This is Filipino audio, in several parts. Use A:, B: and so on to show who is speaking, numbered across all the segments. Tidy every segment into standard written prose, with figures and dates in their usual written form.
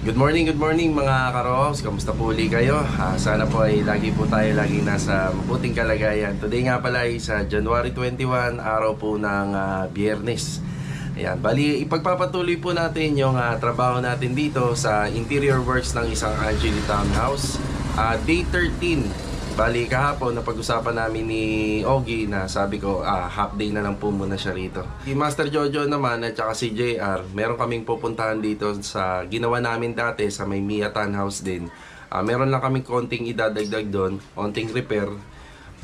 A: Good morning mga karoks. Kamusta po uli kayo? Sana po ay lagi po tayo laging nasa mabuting kalagayan. Today nga pala ay sa January 21, araw po ng Biyernes. Ayan, bali ipagpapatuloy po natin yung trabaho natin dito sa interior works ng isang Angeli Townhouse. Day 13. Bali kahapon napag-usapan namin ni Ogie na sabi ko half day na lang po muna siya rito. Si Master Jojo naman at saka si JR, meron kaming pupuntahan dito sa ginawa namin dati sa may Mia Townhouse din. Meron lang kaming konting idadagdag doon, konting repair.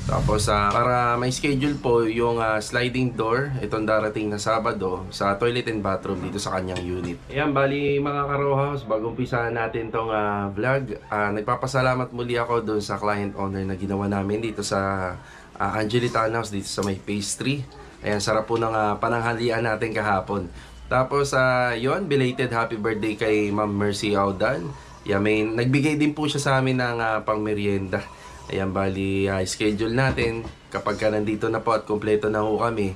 A: Tapos para may schedule po yung sliding door, itong darating na Sabado sa toilet and bathroom dito sa kanyang unit. Ayan, bali mga ka-Rowhouse, bago umpisahan natin tong vlog, nagpapasalamat muli ako doon sa client owner na ginawa namin dito sa Angeli Townhouse dito sa may phase 3. Ayan, sarap po ng pananghalian natin kahapon. Tapos yon, belated happy birthday kay Ma'am Mercy Audan. Yan, may nagbigay din po siya sa amin ng pang merienda. Ayan, bali schedule natin kapag ka nandito na po at kompleto na ho kami,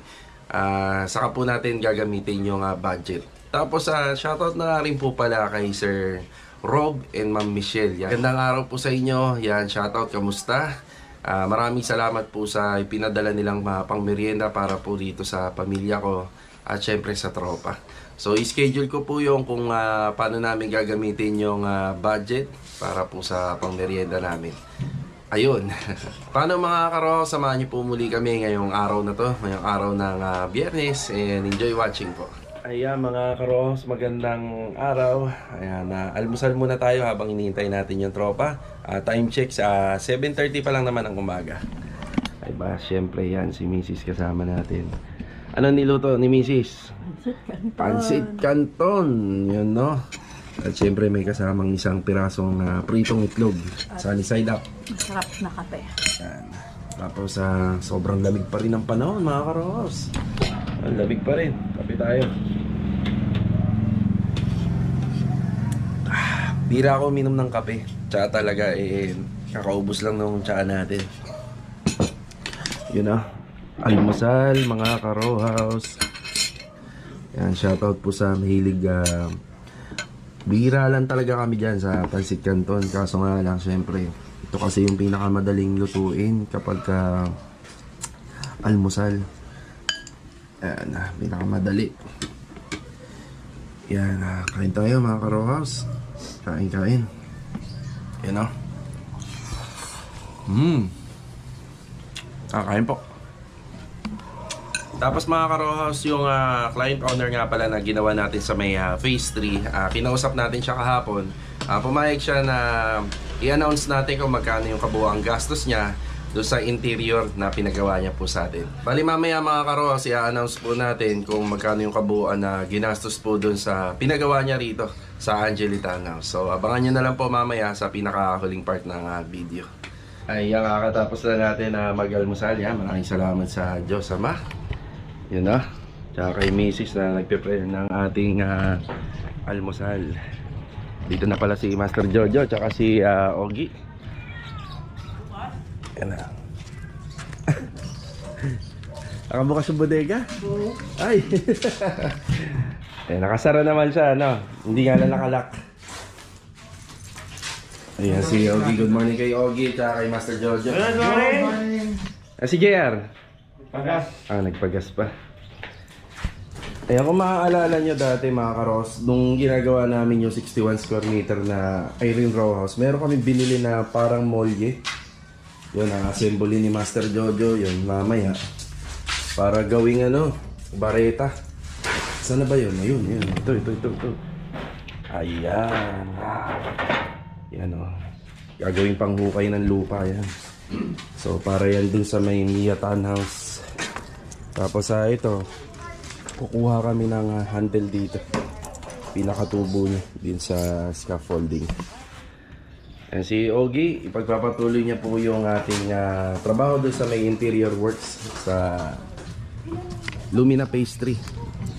A: saka po natin gagamitin yung budget. Tapos shoutout na rin po pala kay Sir Rob and Ma'am Michelle. Yan. Gandang araw po sa inyo. Yan, shoutout, kamusta? Maraming salamat po sa ipinadala nilang pang merienda para po dito sa pamilya ko at syempre sa tropa. So i-schedule ko po yung kung paano namin gagamitin yung budget para po sa pang merienda namin. Ayun. Paano mga karo, samahan niyo po muli kami ngayong araw na to, ngayong araw ng Biyernes, and enjoy watching po. Ayan mga karo, magandang araw. Ayan, almusal muna tayo habang hinihintay natin yung tropa. Time check sa 7:30 pa lang naman ang umaga. Ay ba, syempre yan, si Mrs. kasama natin. Ano niluto ni Mrs.? Pansit Canton. Yun, no? At syempre may kasamang isang pirasong pritong itlog. Sunny side up.
B: Masarap na kape.
A: Yan. Tapos sobrang lamig pa rin ang panahon mga karos. Ang lamig pa rin. Kape tayo. Bira ako minom ng kape. Tsaka talaga kakaubos lang ng tsaa natin. Yun almusal mga ka-Rowhouse. Yan, shoutout po sa mahilig. Bihira lang talaga kami dyan sa Pansit Canton. Kaso nga lang syempre, ito kasi yung pinakamadaling lutuin kapag almusal. Ayan, pinakamadali. Yan, kain tayo mga ka-Rowhouse. Kain. Yan kain po. Tapos mga ka-Rowhouse, yung client owner nga pala na ginawa natin sa may phase 3, kinausap natin siya kahapon. Pumayag siya na i-announce natin kung magkano yung kabuuang gastos niya doon sa interior na pinagawa niya po sa atin. Bali mamaya mga ka-Rowhouse, i-announce po natin kung magkano yung kabuuan na ginastos po doon sa pinagawa niya rito sa Angeli Townhouse. So abangan nyo na lang po mamaya sa pinakahuling part ng video. Ay, kakatapos na natin na mag-almusal. Maraming salamat sa Diyos Ama. Yun tsaka kay Mrs. na nagpe-prepare ng ating almusal. Dito na pala si Master Jojo tsaka si Ogie. Yan nakabukas yung bodega? Ay. Nakasara naman siya, hindi nga lang nakalak. Ayan si Ogie. Good morning kay Ogie tsaka kay Master Jojo.
C: Good morning!
A: Si JR.
C: Pagas.
A: Nagpagas pa. Ayan, kung maaalala nyo dati mga karos, nung ginagawa namin yung 61 square meter na Irene Row House, meron kami binili na parang molye. Yun, ang assembly ni Master Jojo, yun, mamaya. Para gawing bareta. Saan na ba yun? Ayun, ito. Ayan. Yan gagawing panghukay ng lupa yan. So para yan dun sa may Mia Townhouse. Tapos ito, kukuha kami ng handle dito, pinakatubo niya din sa scaffolding. And si Ogie, ipagpapatuloy niya po yung ating trabaho doon sa may interior works sa Lumina Phase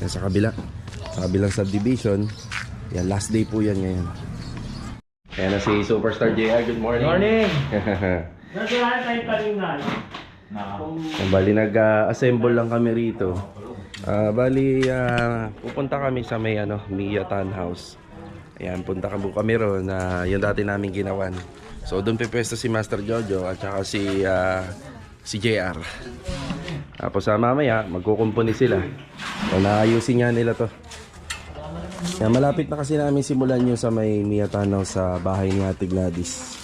A: 3. Yan sa kabilang subdivision. Yan, last day po yan ngayon. Ayan na si Superstar JR. Good morning.
C: Good morning! Naglahat tayo talingan.
A: Bali nag-assemble lang kami rito. Pupunta kami sa may Mia Townhouse. Ayan, punta kami ron na yung dati namin ginawan. So doon pipwesto si Master Jojo at saka si JR. Tapos mamaya magkukumpuni sila. So naayusin nga nila to. Yan, malapit na kasi namin simulan yung sa may Miyatanaw sa bahay ni Ate Gladys.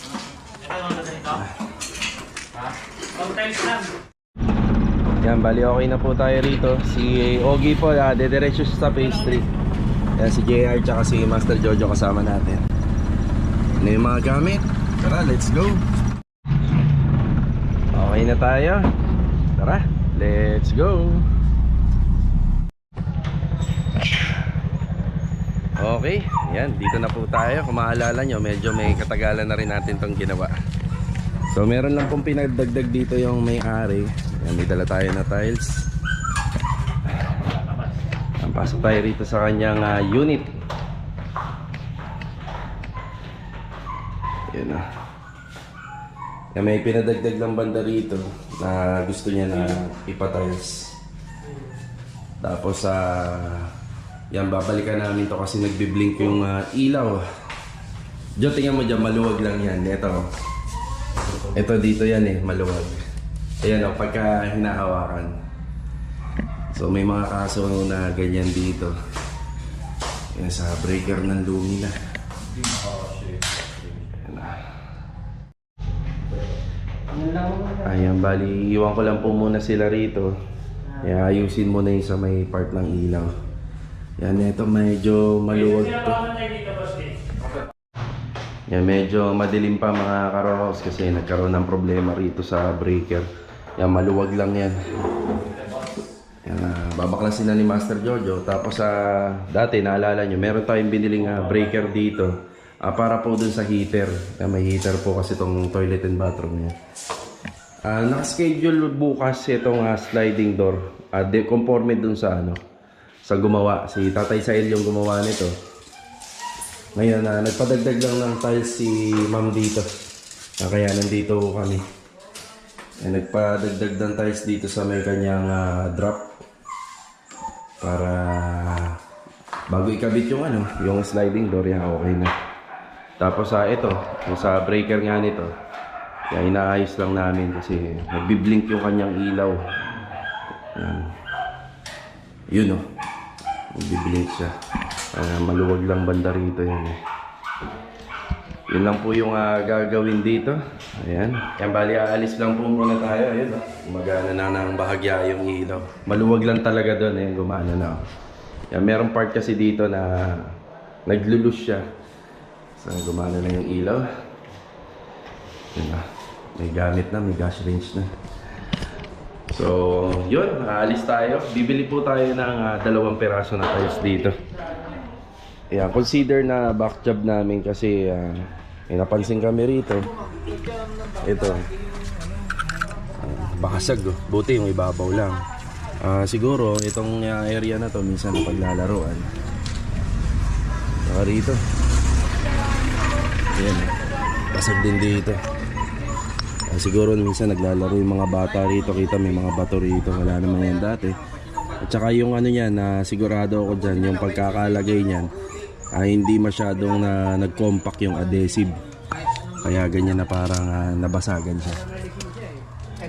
A: Yan, bali okay na po tayo rito. Si Ogie po, dediretso siya sa pastry. Yan, si JR tsaka si Master Jojo kasama natin. Ano yung mga gamit? Tara, let's go. Okay na tayo. Tara, let's go. Okay, yan, dito na po tayo. Kung maalala nyo, medyo may katagalan na rin natin tong ginawa. So meron lang pong pinagdagdag dito yung may-ari. Yan, may dala tayo na tiles. Pasok tayo rito sa kanyang unit. Yan na. Yan, may pinadagdag lang banda rito na gusto niya na ipa-tiles. Tapos yan, babalikan namin to kasi nagbiblink yung ilaw. Diyo, tingnan mo dyan, maluwag lang yan. Ito dito yan eh, maluwag. Ayan o, pagka hinahawakan. So may mga kaso na ganyan dito. Yan, sa breaker ng lumina. Ayan, bali, iwan ko lang po muna sila rito. Kaya ayusin mo na yung sa may part ng ilaw. Yan, ito medyo maluwag to. Yan, medyo madilim pa mga karohouse kasi nagkaroon ng problema rito sa breaker. Yan, maluwag lang yan. Yan, babaklasin na ni Master Jojo. Tapos dati, naalala nyo, meron tayong biniling breaker dito para po dun sa heater. Yan, may heater po kasi itong toilet and bathroom yan. Nakaschedule bukas itong sliding door. Conforme dun sa sa gumawa. Si Tatay Sail yung gumawa nito. Ngayon, nagpadagdag lang ng tiles si Ma'am dito. Kaya nandito kami. Nagpadagdag ng tiles dito sa may kanyang drop. Para bago ikabit yung yung sliding door, yan, okay na. Tapos ito, yung sa breaker nga nito, yan, inaayos lang namin kasi nagbiblink yung kanyang ilaw. Yan. Yun nagbiblink siya. Maluwag lang banda rito yan Yun lang po yung gagawin dito. Ayan. Yan, bali aalis lang po muna tayo. Ayun gumagana na ng bahagya yung ilaw. Maluwag lang talaga doon. Ayan, gumana na. Yan, merong part kasi dito na naglulus siya. So gumana na yung ilaw. Yan na. May gamit na, may gas range na. So yun, aalis tayo. Bibili po tayo ng 2 peraso na tiles dito. Yeah, consider na back job namin kasi may napansin kami rito. Ito. Bakasag. Buti yung ibabaw lang. Siguro itong area na to minsan paglalaroan. Saka rito. Ayan. Basag din dito. Siguro minsan naglalaro yung mga bata rito. Kita may mga bato rito. Wala naman yan dati. At saka yung niyan na sigurado ako dyan, yung pagkakalagay niyan hindi masyadong nag-compact yung adhesive. Kaya ganyan na parang nabasagan siya.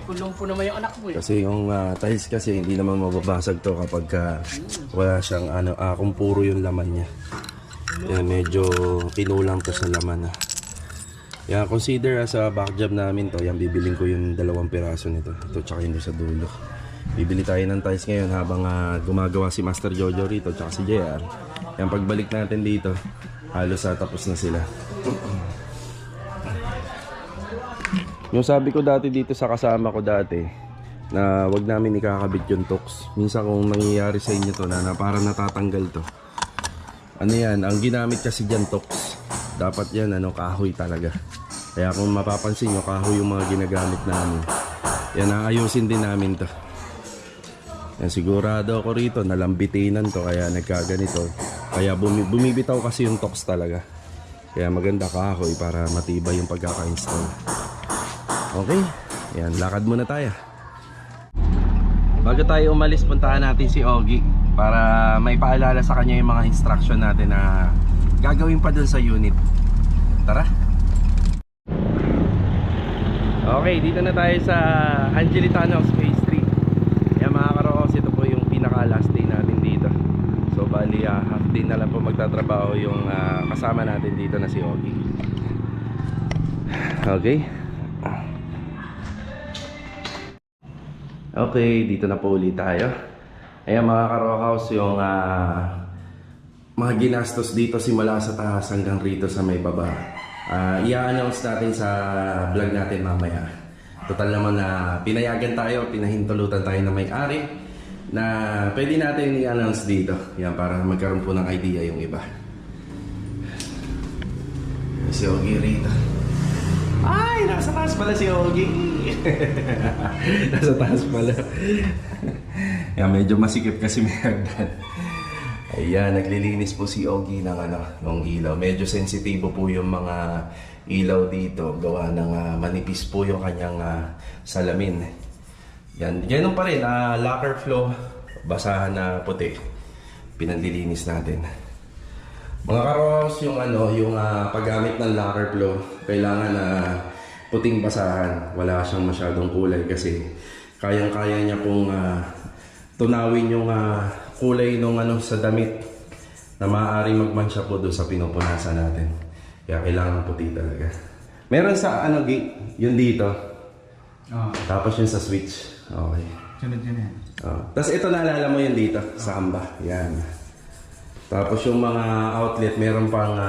B: Kulong po naman yung anak mo eh.
A: Kasi yung tiles kasi hindi naman mababasag to kapag wala siyang kung puro yung laman niya. Yan, medyo pinulang to sa laman. Yan, consider sa back job namin to. Yan, bibiling ko yung 2 piraso nito. Ito tsaka yung sa dulo. Bibili tayo ng tiles ngayon habang gumagawa si Master Jojo rito tsaka si JR. Yan, pagbalik natin dito, halos tapos na sila. Yung sabi ko dati dito sa kasama ko dati na wag namin ikakabit yung tools. Minsan kung nangyayari sa inyo to na parang natatanggal to. Ano yan, ang ginamit kasi dyan tools. Dapat yan kahoy talaga. Kaya kung mapapansin nyo, kahoy yung mga ginagamit namin. Yan, aayusin din namin to. Yan, sigurado ako rito nalambitinan to kaya nagkaganito. Kaya bumibitaw kasi yung tools talaga. Kaya maganda kahoy para matibay yung pagkaka-install. Okay, yan, lakad muna tayo. Bago tayo umalis, puntahan natin si Ogie para may paalala sa kanya yung mga instruction natin na gagawin pa dun sa unit. Tara. Okay, dito na tayo sa Angelitano Phase 3. Yan mga karoos, ito po yung pinaka last day natin dito. So bali half day na lang po magtatrabaho yung kasama natin dito na si Ogie. Okay. Okay, dito na po ulit tayo. Ayan mga karoos, yung mga ginastos dito simula sa taas hanggang rito sa may baba. I-announce natin sa vlog natin mamaya. Total naman na pinayagan tayo, pinahintulutan tayo na may-ari na pwede natin i-announce dito. Yan, para magkaroon po ng idea yung iba. Si Ogie rito. Ay, nasa taas pala si Ogie. Nasa taas pala. Yan, medyo masikip kasi may hagdan. Ayan, naglilinis po si Ogie ng ng ilaw. Medyo sensitibo po yung mga ilaw dito. Gawa ng manipis po yung kanyang salamin. Yan, ganun pa rin. Lacquer flow, basahan na puti. Pinandilinis natin. Mga karos, yung yung paggamit ng lacquer flow, kailangan puting basahan. Wala siyang masyadong kulay kasi kayang-kaya niya pong tunawin yung kulay nung sa damit na maaaring magmansya po doon sa pinupunasan natin. Kaya kailangan puti talaga. Meron sa yun dito. Tapos yun sa switch. Okay.
C: Sunod yun yan.
A: Tapos ito naalala mo yun dito sa hamba. Yan. Tapos yung mga outlet meron pang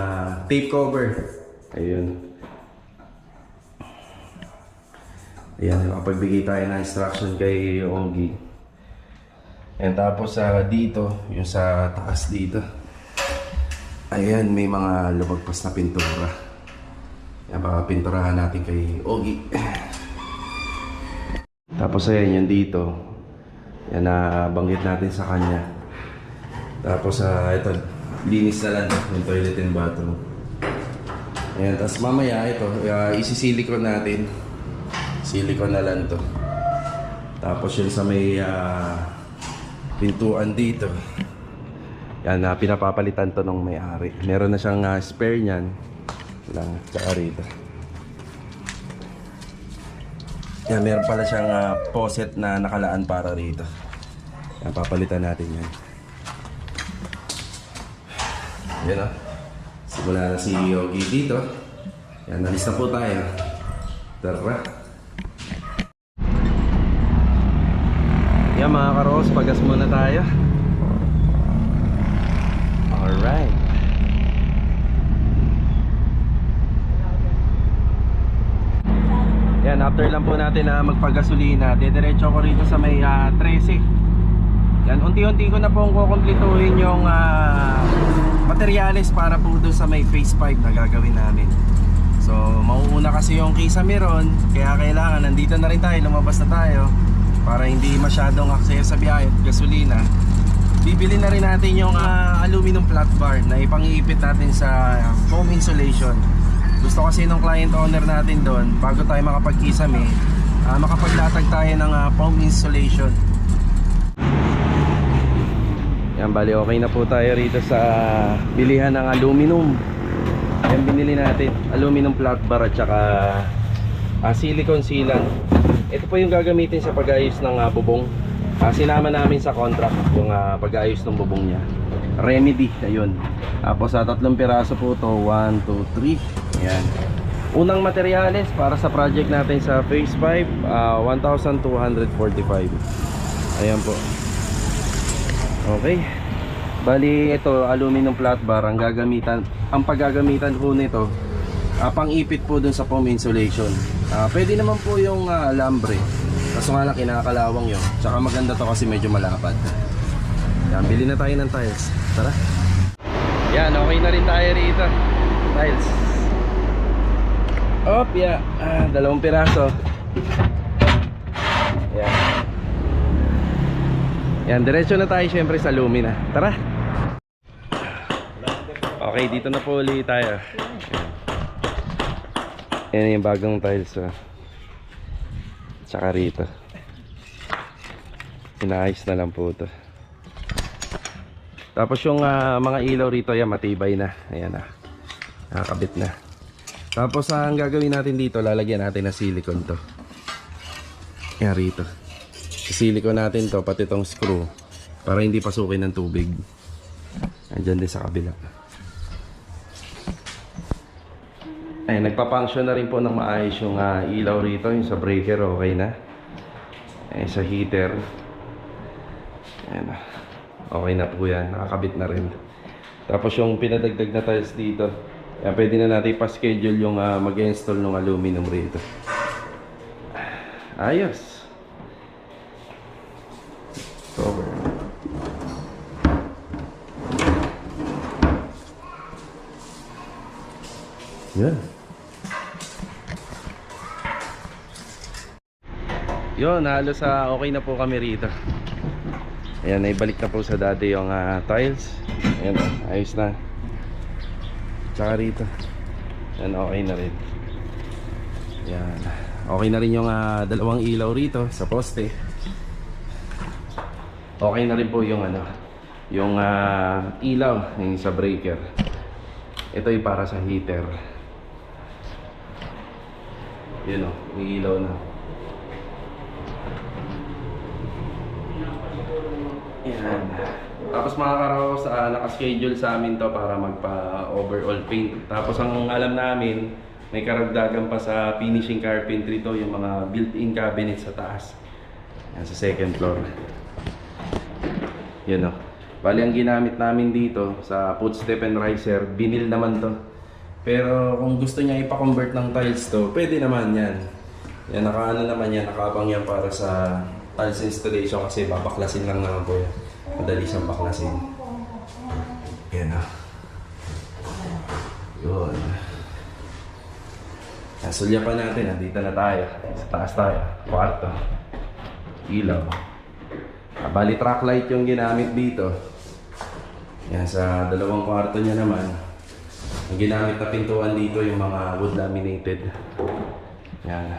A: tape cover. Ayun. Ayan, nakapagbigay tayo ng instruction kay Ogie. And tapos dito, yung sa taas dito. Ayan, may mga lumagpas na pintura. Yan, baka pinturahan natin kay Ogie. Tapos ayan, yung dito. Yan, banggit natin sa kanya. Tapos ito, linis na lang yung toilet and bathroom. Ayan, tapos mamaya ito, isisilikon natin. Silicone na lang to. Tapos yun sa may pintuan dito. Yan, pinapapalitan to ng may-ari. Meron na siyang spare niyan. Lang, tsaka rito. Yan, meron pala siyang faucet na nakalaan para rito. Yan, papalitan natin yan. Yan simula na si Ogie dito. Yan, nalis na po tayo. Tara. Yan mga karos, pagas muna tayo. Alright. Yan, after lang po natin na magpagasolina, dediretso ko rito sa may 13. Yan, unti-unti ko na pong kukumplituhin yung materyales para po doon sa may phase 5 na gagawin namin. So, mauuna kasi yung Kisame ron, kaya kailangan nandito na rin tayo, lumabas na tayo para hindi masyadong aksaya sa biyahe at gasolina. Bibili na rin natin yung aluminum flat bar na ipang-iipit natin sa foam insulation. Gusto kasi nung client owner natin doon, bago tayo makapag-Kisame, makapaglatag tayo ng foam insulation. Yan, bali okay na po tayo rito sa bilihan ng aluminum. Yan, binili natin aluminum flat bar at saka silicone sealant. Ito po yung gagamitin sa pag-ayos ng bubong. Sinama namin sa contract yung pag-ayos ng bubong niya. Remedy, ayun. Tapos sa 3 piraso po to, 1, 2, 3. Ayan. Unang materyales para sa project natin sa phase 5, 1,245. Ayan po. Okay. Bali ito aluminum flat bar ang gagamitan. Ang paggagamitan po nito pang-ipit po dun sa foam insulation. Pwede naman po yung lambre. Kaso nga lang kinakalawang yun. Tsaka maganda to kasi medyo malapad. Yan, bili na tayo ng tiles. Tara. Yan, okay na rin tayo rito. Tiles. Op, yeah. 2 piraso. Yan. Yan, diretso na tayo syempre sa Lumina. Tara. Okay, dito na po ulit tayo. Yan yung bagong tiles. Tsaka rito inaayos na lang po ito. Tapos yung mga ilaw rito, yan, matibay na. Ayan na. Nakakabit na. Tapos ang gagawin natin dito, lalagyan natin ng silicone to. Yan rito. Silicone natin to, pati tong screw. Para hindi pasukin ng tubig. Andyan din sa kabila. Ay, nagpa-function na rin po ng maayos yung ilaw rito. Yung sa breaker, okay na. Eh, sa heater. Ayan. Okay na po yan. Nakakabit na rin. Tapos yung pinadagdag na tiles dito. Yan, pwede na natin pa-schedule yung mag-install ng aluminum rito. Ayos. Cover. Yan. Yun, halos okay na po kami rito. Ayan, naibalik na po sa dati yung tiles. Ayan, ayos na. Tsaka rito. Ayan, okay na rin. Ayan. Okay na rin yung dalawang ilaw rito sa poste. Okay na rin po yung yung ilaw yung sa breaker. Ito ay para sa heater. Yun o, may ilaw na. Yan. Tapos mga karaos, naka-schedule sa amin to para magpa-overall paint. Tapos ang alam namin, may karagdagan pa sa finishing carpentry to, yung mga built-in cabinet sa taas. Yan, sa second floor. Yun o. Bali ang ginamit namin dito sa footstep and riser, vinyl naman to. Pero kung gusto niya ipa-convert ng tiles to, pwede naman yan. Yan, nakaano naman yan, nakabang yan para sa tiles installation kasi babaklasin lang naman po yan. Madali siyang baklasin. Yan o. Yun. Nasulya pa natin, nandito na tayo. Sa taas tayo. Kwarto. Ilaw. Bali track light yung ginamit dito. Yan, sa dalawang kwarto niya naman. Ang ginamit na pintuan dito yung mga wood laminated. Yan.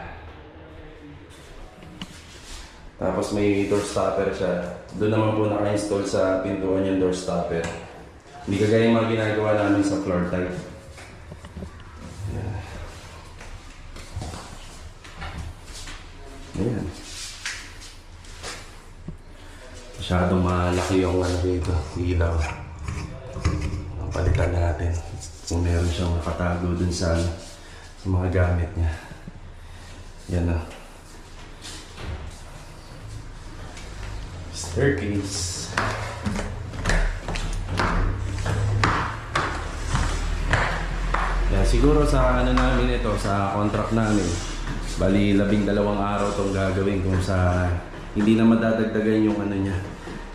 A: Tapos may door stopper siya. Doon naman po naka-install sa pintuan yung door stopper. Hindi kagaya yung mga ginagawa namin sa floor type. Yan. Ayan. Masyadong malaki yung dito, ilaw. Ang palitan natin. Kung meron siyang nakatago dun sa mga gamit niya. Yan na. Staircase. Yan, siguro sa namin ito, sa contract namin, bali 12 araw itong gagawin kung sa hindi na madadagdagan yung niya,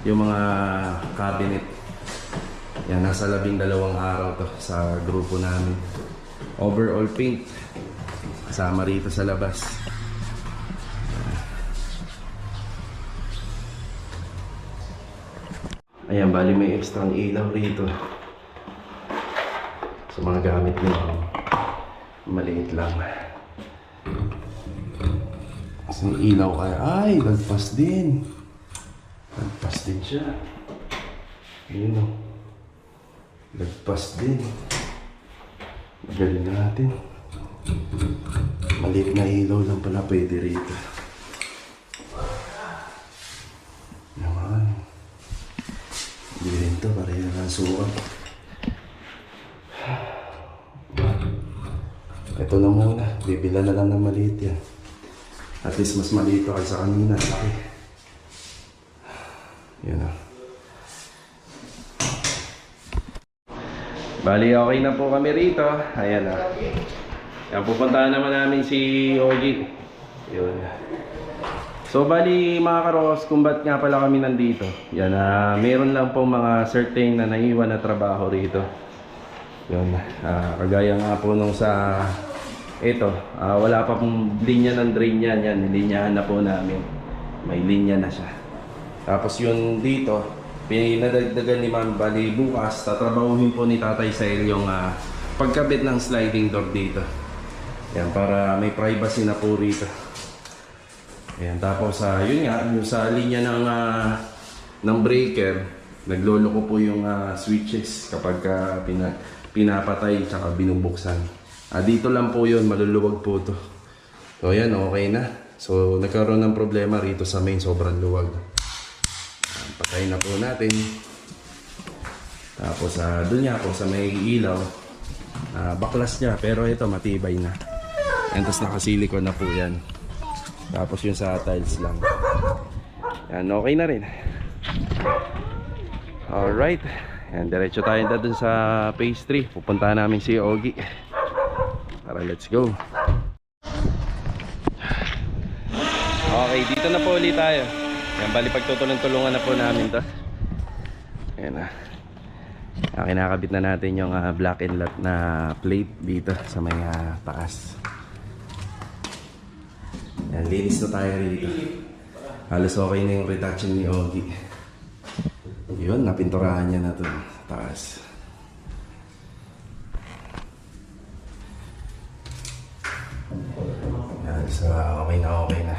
A: yung mga cabinet. Yan, nasa 12 araw to sa grupo namin. Overall paint. Kasama rito sa labas. Ayan, bali may extra ilaw rito. Sa mga gamit nito. Maliit lang. Kasi ilaw kaya. Ay, lagpas din. Lagpas din siya. Ayun o. Lagpas din. Magaling natin. Maliit na ilaw lang pala pwede rito. Naman. Hindi rin ito, pareho ng sukat. Ito na muna. Bibila na lang ng maliit yan. At least mas maliit pa kaysa kanina. Laki. Yan o. Bali, okay na po kami rito. Ayan na. Yan, pupuntahan naman namin si Ogie. Yun. So, bali mga karos, kung ba't nga pala kami nandito. Yan, meron lang po mga certain na naiwan na trabaho rito. Yun. Kagaya nga po nung sa ito, wala pa pong linya ng drain yan. Yan, nilinyahan na po namin. May linya na siya. Tapos yun dito, pinadagdagan ni Ma'am, bali bukas tatrabahuhin po ni Tatay Sael yung pagkabit ng sliding door dito. Yan, para may privacy na po rito. Yan, tapos yun nga, yung sa linya ng breaker, Naglolo ko po yung switches kapag pinapatay tsaka binubuksan. Dito lang po yun, maluluwag po to. So yan, okay na. So nagkaroon ng problema rito sa main, sobrang luwag. Patay na po natin. Tapos dun nga po sa may ilaw, baklas niya, pero ito matibay na. And tapos nakasilikon na po yan. Tapos yung sa tiles lang. Yan, okay na rin. Alright. Yan, diretso tayo na dun sa phase 3. Pupuntahan namin si Ogie. Tara, let's go. Okay, dito na po ulit tayo. Yan, bali pagtutulong-tulungan na po namin to. Ayan na. Kinakabit na natin yung black and lot na plate dito sa may taas. Yan, linis na tayo rito. Halos okay na yung retouching ni Ogie. Yun, napinturahan niya na to sa taas. Yan, so okay na, okay na.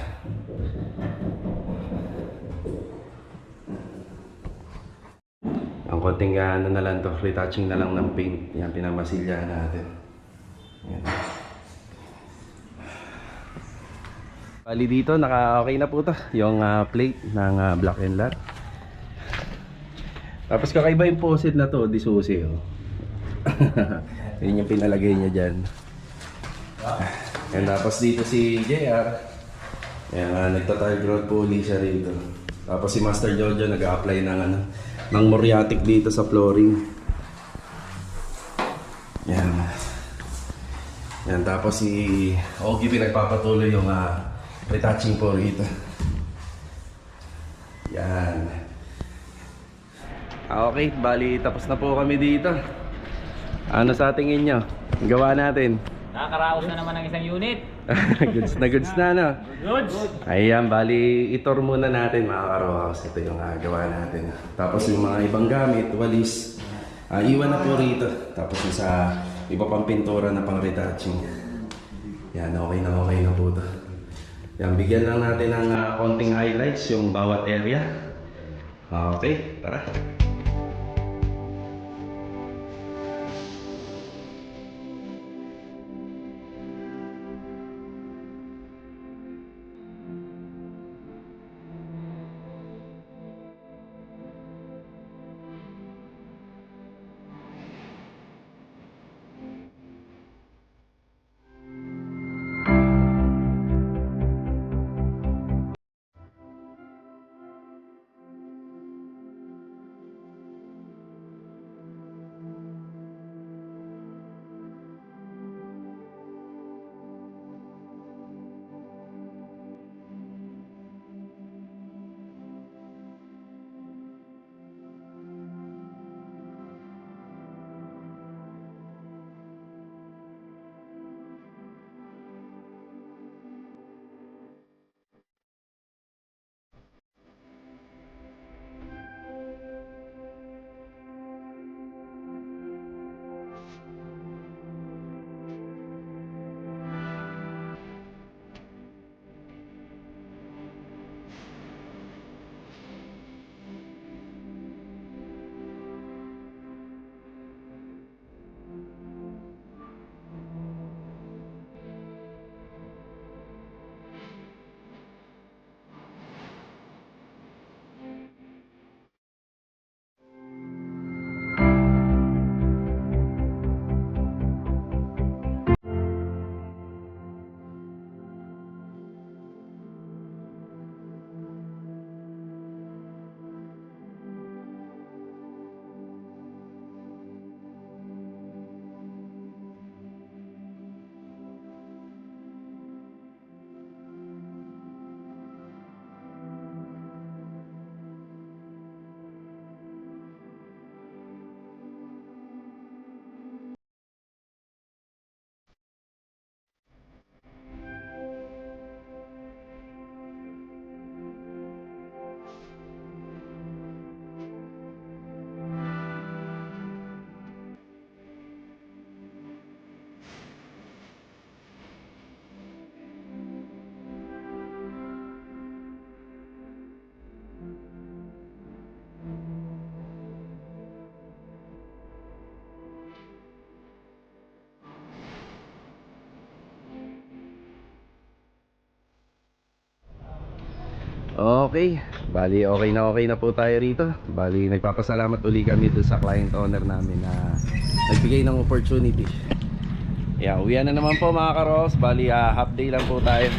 A: Ang konting ano na lang to, retouching na lang ng paint. Yan, pinamasilyahan natin. Yan. Bali dito, naka-okay na po to. Yung plate ng black and lot. Tapos kakaiba yung faucet na to, disusi oh. Yun yung pinalagay niya dyan. And tapos dito si JR. Yan, nagta-tile grout po ulit siya rito. Tapos si Master Jojo nag-a-apply ng muriatic dito sa flooring. Yan. Yan, tapos si Ogie pinagpapatuloy yung retouching po rito. Yan. Okay, bali tapos na po kami dito. Ano sa tingin nyo? Ang gawa natin.
B: Nakakaraos na naman ng isang unit.
A: Goods na no?
B: Goods!
A: Ayan, bali itor muna natin mga karohaus. Ito yung gawa natin. Tapos yung mga ibang gamit, walis, iwan na po rito. Tapos yung sa iba pang pintura na pang retouching. Yan, okay na po ito. Yan, bigyan lang natin ng konting highlights yung bawat area. Okay, tara. Okay, bali okay na po tayo rito. Bali nagpapasalamat uli kami doon sa client owner namin na nagbigay ng opportunity. Yeah, uwian na naman po mga karos. Bali half day lang po tayo.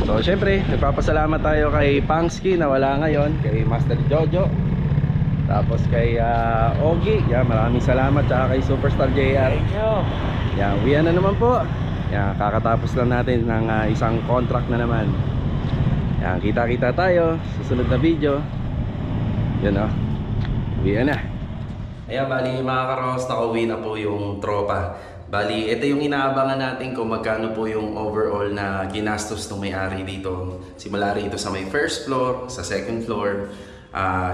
A: So syempre nagpapasalamat tayo kay Pangski na wala ngayon, kay Master Jojo, tapos kay Ogie. Yeah, maraming salamat, tsaka kay Superstar JR.
C: Thank you.
A: Yeah, uwian na naman po. Yeah, kakatapos lang natin ng isang contract na naman. Yan, kita-kita tayo sa susunod na video. Yan o, uwian na. Ayan, bali mga karos, nakauwi na po yung tropa. Bali, ito yung inaabangan natin kung magkano po yung overall na ginastos ng may-ari dito. Simula rito sa may first floor, sa second floor,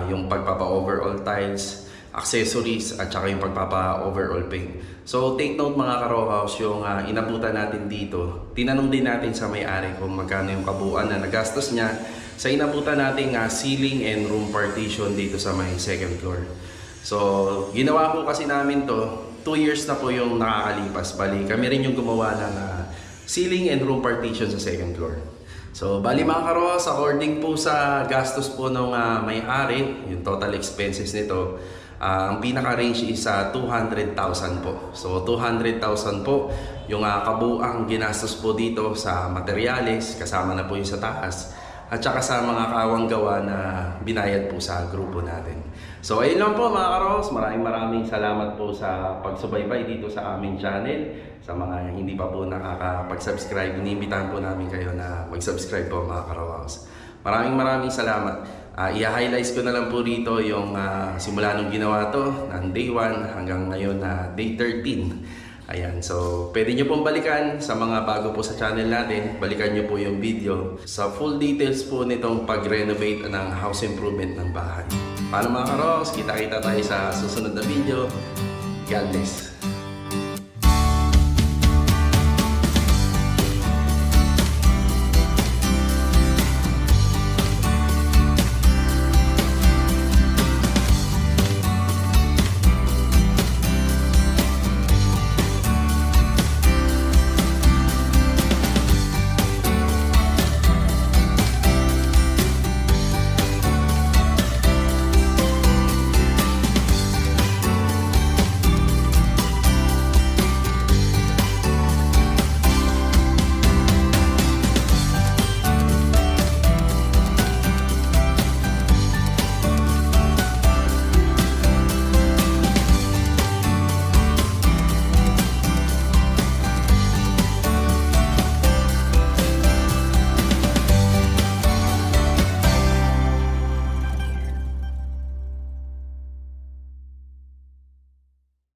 A: yung pagpapa-overall tiles, accessories, at saka yung pagpapa-overall paint. So take note mga ka-Rockhouse, yung inabutan natin dito, tinanong din natin sa may-ari kung magkano yung kabuuan na nagastos niya sa inabutan nating ceiling and room partition dito sa may second floor. So ginawa po kasi namin to, 2 years na po yung nakakalipas. Bali kami rin yung gumawa ng ceiling and room partition sa second floor. So bali mga ka-Rockhouse, according po sa gastos po ng may-ari, yung total expenses nito, ang pinaka-range is 200,000 po. So 200,000 po yung kabuang ginastos po dito sa materyales, kasama na po yung sa taas, at saka sa mga kawang gawa na binayad po sa grupo natin. So ayun lang po mga karos, maraming salamat po sa pagsubaybay dito sa aming channel. Sa mga hindi pa po nakakapag-subscribe, iniimbitahan po namin kayo na mag-subscribe po mga karos. Maraming salamat. I-highlights ko na lang po rito yung simula nung ginawa to, ng day 1 hanggang ngayon na day 13. Ayan, so pwede nyo pong balikan sa mga bago po sa channel natin. Balikan nyo po yung video sa full details po nitong pag-renovate ng house improvement ng bahay. Paano mga karos, kita-kita tayo sa susunod na video. God bless.